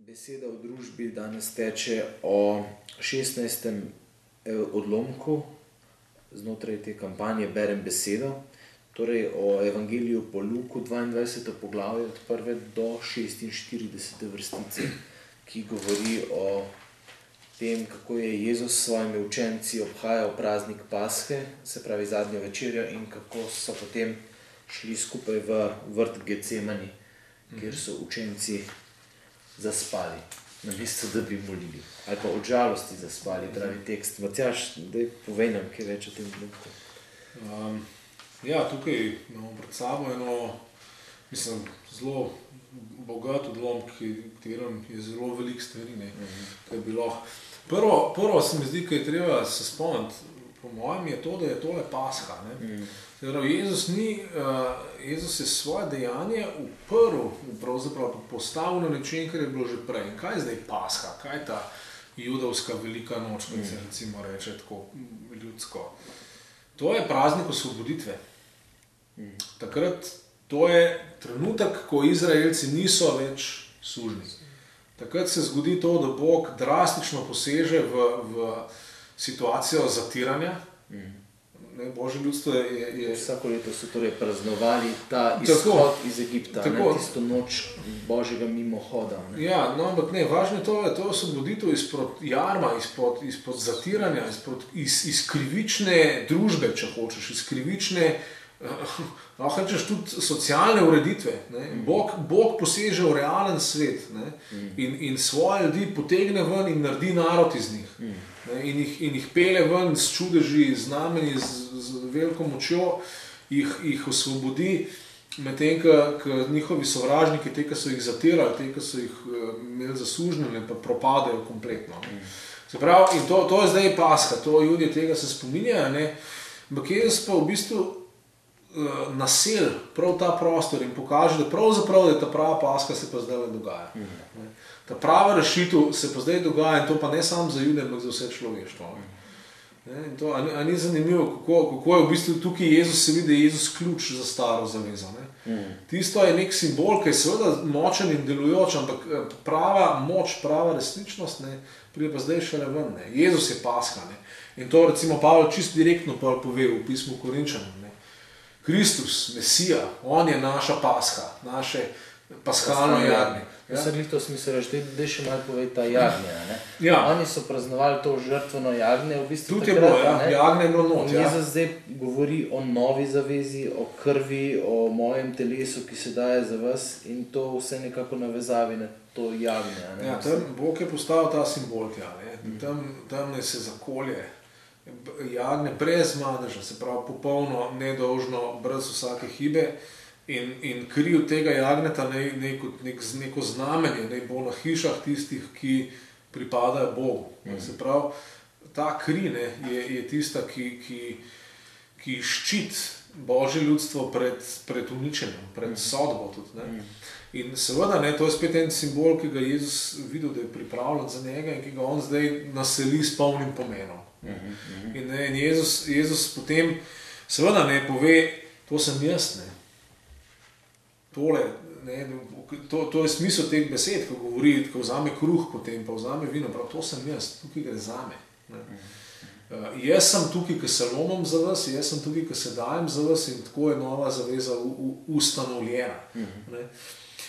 Beseda v družbi danes teče o 16. odlomku znotraj te kampanje Berem besedo, torej o Evangeliju po Luku, 22. poglavje od 1. do 46. vrstice, ki govori o tem, kako je Jezus s svojimi učenci obhajal praznik Pashe, se pravi zadnjo večerjo, in kako so potem šli skupaj v vrt Getsemani, kjer so učenci zaspali, namesto da bi molili. Ali pa od žalosti zaspali, pravi tekst. Matjaž, daj povej nam kaj več o tem odlomku. Tukaj imamo pred sabo zelo bogat odlomek, v katerem je zelo veliko stvari, kaj bi lahko. Prvo se mi zdi, kaj je treba se spomniti, po mojem, je to, da je tole Pasha. Jezus je svoje dejanje pravzaprav postavil na način, kar je bilo že prej. In kaj je zdaj Pasha? Kaj je ta judovska velika noč, kot se recimo reče tako ljudsko? To je praznik osvoboditve. Takrat, to je trenutek, ko Izraelci niso več sužnji. Takrat se zgodi to, da Bog drastično poseže v situacijo zatiranja. Božje ljudstvo je... Vsako leto so torej praznovali ta izhod iz Egipta, tisto noč Božjega mimohoda. Ampak važno je to osvoboditev izpod jarma, izpod zatiranja, iz krivične družbe, če hočeš, iz krivične, lahko rečeš tudi socialne ureditve. Bog poseže v realen svet in svoje ljudi potegne ven in naredi narod iz njih. In jih pele ven s čudeži, znamenji, z veliko močjo, jih osvobodi, medtem ko njihovi sovražniki, te, ki so jih zatirali, te, ki so jih imeli za sužnje, pa propadajo kompletno. Se pravi, in to je zdaj Pasha, to ljudje tega se spominjajo, ampak Jezus pa v bistvu nasel prav ta prostor in pokaže, da pravzaprav je ta prava Pasha se pa zdaj dogaja. Ta prava rešitev se pa zdaj dogaja in to pa ne samo za Jude, ampak za vse človeštvo. A ni zanimivo, kako je v bistvu tukaj Jezus, se vidi, da je Jezus ključ za staro zavezo. Tisto je nek simbol, ki je seveda močen in delujoč, ampak prava moč, prava resničnost pride pa zdaj šele ven. Jezus je Pasha. In to recimo Pavel čisto direktno pove v pismu Korinčanom. Kristus, Mesija, on je naša Pasha, naše paskalno jagnje. Jaz sem to smisel reči, da še malo povej ta jagnja. Oni so praznovali to žrtveno jagnje, v bistvu tudi je bilo, jagnje je bilo noč. Jezus zdaj govori o novi zavezi, o krvi, o mojem telesu, ki se daje za vas, in to vse nekako navezavi na to jagnje. Bog je postavil ta simbol, tam ne se zakolje jagnje brez madeža, se pravi popolno, nedolžno, brez vsake hibe. In kri od tega jagneta neko znamenje, naj bo na hišah tistih, ki pripadajo Bogu. Se pravi, ta kri je tista, ki ščit Božje ljudstvo pred uničenjem, pred sodbo tudi. In seveda, to je spet en simbol, ki ga Jezus videl, da je pripravljen za njega in ki ga on zdaj naseli s polnim pomenom. In Jezus potem seveda pove, to sem jaz, tole, to je smisel teh besed, ko govori, ko vzame kruh potem, pa vzame vino, prav to sem jaz, tukaj gre zame. Jaz sem tukaj, ki se lomim za vas, jaz sem tukaj, ki se dajem za vas in tako je nova zaveza ustanovljena.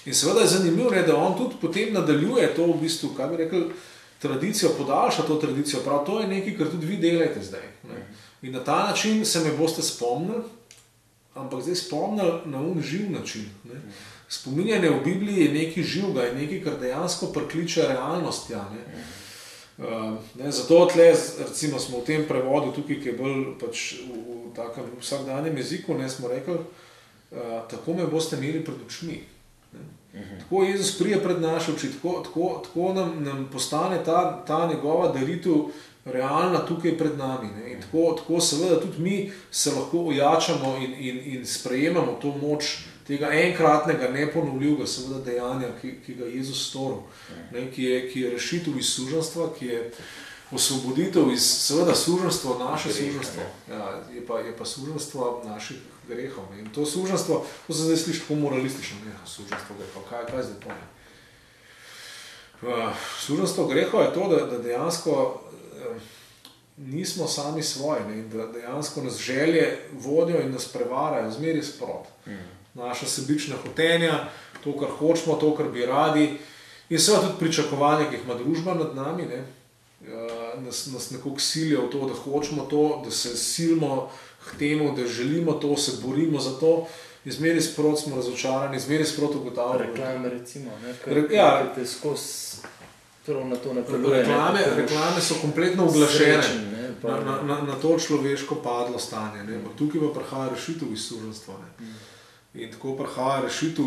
In seveda je zanimivo, da on tudi potem nadaljuje to v bistvu, kaj bi rekel, tradicijo, podaljša to tradicijo, prav to je nekaj, kar tudi vi delate zdaj. In na ta način se me boste spomnili, ampak zdaj spomnili na živ način. Spominjanje v Bibliji je nekaj živega, je nekaj, kar dejansko prikliče realnost. Zato tle, recimo, smo v tem prevodu tukaj, ki je bolj v takem vsakdanjem jeziku, smo rekli, tako me boste imeli pred očmi. Tako Jezus prije pred naše oči, tako nam postane ta njegova daritev realna tukaj pred nami. In tako seveda tudi mi se lahko ojačamo in sprejemamo to moč tega enkratnega, neponovljivega seveda dejanja, ki ga Jezus storil, ki je rešitev iz suženjstva, ki je osvoboditev iz seveda suženjstva, naše suženjstvo, je pa suženjstvo naših grehov. In to suženjstvo, to se zdaj sliši tako moralistično, suženjstvo grehov, kaj zdaj pomeni? Suženjstvo grehov je to, da dejansko nismo sami svoji, ne? In da dejansko nas želje vodijo in nas prevarajo zmeraj sprot. Naša sebična hotenja, to, kar hočemo, to, kar bi radi, in seveda tudi pričakovanja, ki jih ima družba nad nami, ne? Nas nekako silijo v to, da hočemo to, da se silimo k temu, da želimo to, se borimo za to. In zmeraj sprot smo razočarani, zmeraj sprot ugotavljamo. Reklame recimo, ne? Ja. Te skozi prav na to napreduje. Reklame so kompletno uglašene Srečen, na to človeško padlo stanje. Ne? Tukaj pa prihaja rešitev iz suženjstva. In tako prihaja rešitev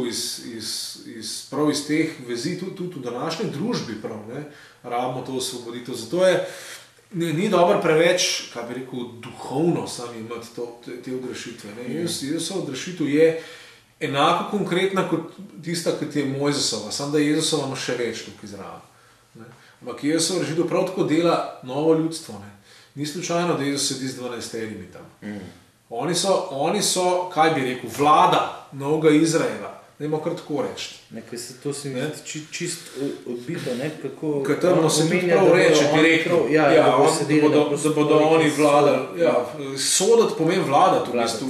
prav iz teh vezi, tudi v današnji družbi prav, ne? Rabimo to osvoboditev. Zato je ni dobro preveč, kaj bi rekel, duhovno sami imati te odrešitve. Jezusova odrešitev je enako konkretna kot tista, kot je Mojzesova, samo da Jezusova ima še več tukaj zraven. Ampak Jezusova odrešitev prav tako dela novo ljudstvo. Ne? Ni slučajno, da Jezus sedi z 12 tam. Oni so, kaj bi rekel, vlada novega Izraela. Dajmo kar tako reči. To se mi zdi čist odbito, ne? Kako Katerno se tudi prav reče direktno. Da bodo oni vladali. Sodati pomeni vladati v bistvu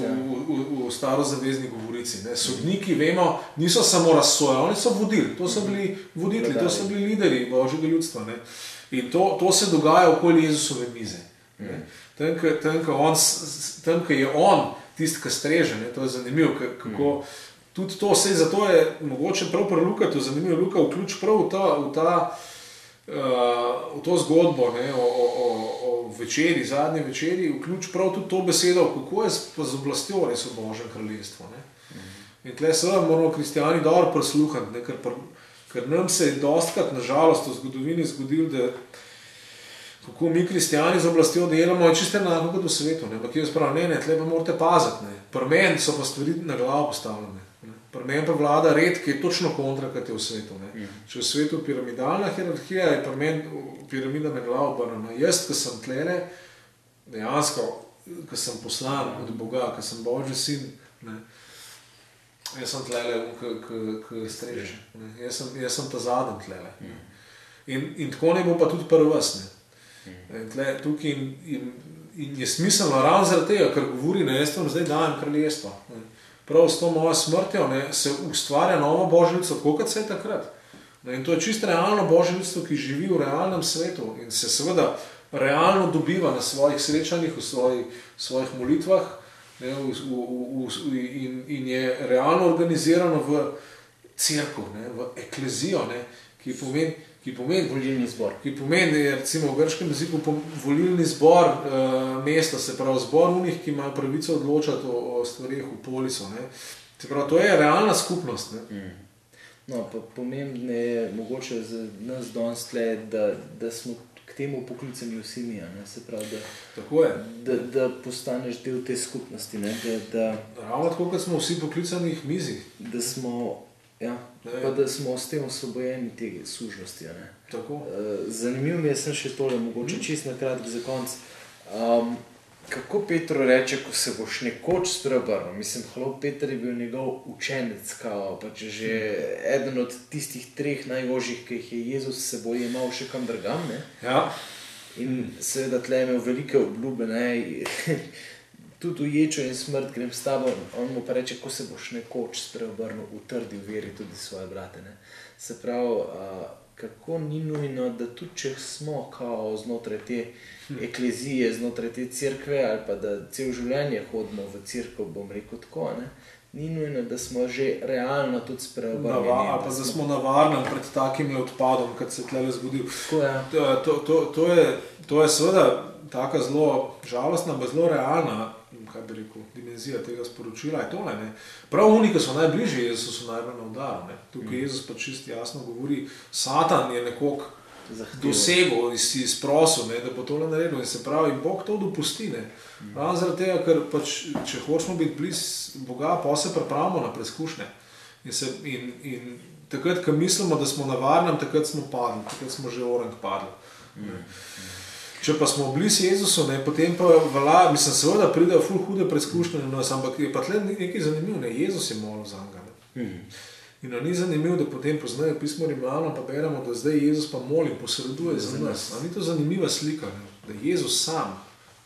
v starozavezni govorici. Sodniki, vemo, niso samo razsojali, oni so vodili. To so bili voditelji, to so bili lideri Božjega ljudstva. In to se dogaja okoli Jezusove mize. Tam, ko je on tisti, ki streže, to je zanimivo, kako tudi to, zato je mogoče prav pri Lukatu zanimivo, Luka vključi prav v to zgodbo, ne, o večeri, zadnji večeri, vključi prav tudi to besedo, kako je z oblastjo res v Božjem kraljestvu. In tle seveda moramo kristijani dobro prisluhati, ker nam se je dostikrat, nažalost, v zgodovini zgodilo, da kako mi kristijani z oblastjo delamo, je čisto enako kot v svetu. Ampak jaz pravim, tle pa morate paziti. Pri meni so pa stvari na glavo postavljene. Pri meni pa vlada red, ki je točno kontra, kot je v svetu. Če v svetu piramidalna hierarhija, je pri meni piramida na glavo obrnjena. Jaz, ki sem tlele, dejansko, ki sem poslan od Boga, ki sem Božji sin, jaz sem tlele, ki streže. Jaz sem ta zadnji tlele. In tako ne bo pa tudi prvi vas. In je smiselno ravno zaradi tega, ker govori, jaz vam zdaj dajem kraljestvo. Prav s to mojo smrtjo se ustvarja novo Božje ljudstvo, tako kot se je takrat. In to je čisto realno Božje ljudstvo, ki živi v realnem svetu in se seveda realno dobiva na svojih srečanjih, v svojih molitvah in je realno organizirano v cerkev, v eklezijo, ki pomeni volilni zbor. Ki pomeni, recimo v grškem jeziku, volilni zbor mesta, se pravi zbor unih, ki imajo pravico odločati o stvarih v polisu. Se pravi, to je realna skupnost. No, pa pomembno je mogoče za nas danes tle, da smo k temu poklicani vsi mi, se pravi, da postaneš del te skupnosti. Ravno tako, kot smo vsi poklicani k mizi. Da smo pa da smo s tem osvobojeni te sužnosti. Zanimivo mi je sem še tole, mogoče čisto na kratko za konc. Kako Petru reče, ko se boš nekoč spreobrnil? Mislim, Peter je bil njegov učenec, pač že eden od tistih 3 najožjih, ki jih je Jezus s seboj imel še kam drugam. In seveda tle je imel velike obljube, tudi v ječo in smrt grem s tabo, on mu pa reče, ko se boš nekoč spreobrnil, utrdi v veri tudi svoje brate. Se pravi, kako ni nujno, da tudi če smo znotraj te eklezije, znotraj te cerkve, ali pa da cel življenje hodimo v cerkev, bom rekel tako, ni nujno, da smo že realno tudi spreobrnjeni. Ali pa da smo na varnem pred takim odpadom, kot se tlele zgodil. To je seveda taka zelo žalostna, pa zelo realna, kaj bi rekel, dimenzija tega sporočila je tole. Prav oni, ki so najbližji Jezusu, so najbolj na udaru. Tukaj Jezus pa čisto jasno govori, Satan je nekoliko dosegel, si izprosil, da bo tole naredil in se pravi, Bog to dopusti. Ravno zaradi tega, ker pač, če hočemo biti blizu Boga, pa se pripravimo na preizkušnje. In takrat, ko mislimo, da smo na varnem, takrat smo padli, takrat smo že orang padli. Če pa smo blizu Jezusu, potem pa mislim, seveda pridejo ful hude preizkušnje na nas, ampak je pa tle nekaj zanimivo, Jezus je molil za njega. In ni zanimivo, da potem poznajo pismo Rimljanom, pa beremo, da zdaj Jezus pa moli in posreduje za nas. A ni to zanimiva slika, ne? Da Jezus sam,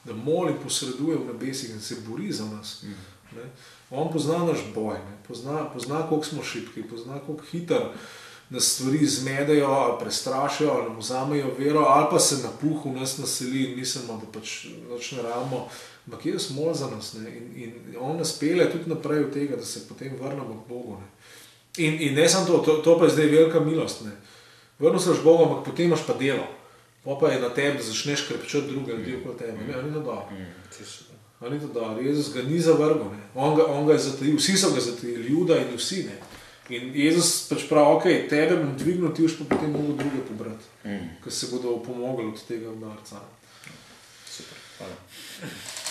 da moli in posreduje v nebesih in se bori za nas. Ne? On pozna naš boj, ne? Pozna koliko smo šibki, pozna koliko hiter nas stvari zmedejo ali prestrašijo ali nam vzamejo vero ali pa se na puhu nas naseli in mislimo, da pač nič ne rabimo. Ampak Jezus moli za nas, ne? In on nas pelje tudi naprej od tega, da se potem vrnemo k Bogu. Ne? In ne samo to pa je zdaj velika milost. Ne? Vrnil se k Bogu, ampak potem imaš pa delo. Pa je na tebi, da začneš krepčati druge ljudi okoli tebe. Ne, ni to dobro. Ni to dobro. Jezus ga ni zavrgel. On ga je zatajil. Vsi so ga zatajili, Juda in vsi. Ne? In Jezus pač pravi, ok, tebe bom dvignil, ti už pa potem mogo druge pobrati, ker se bodo pomogli od tega udarca. Super, hvala.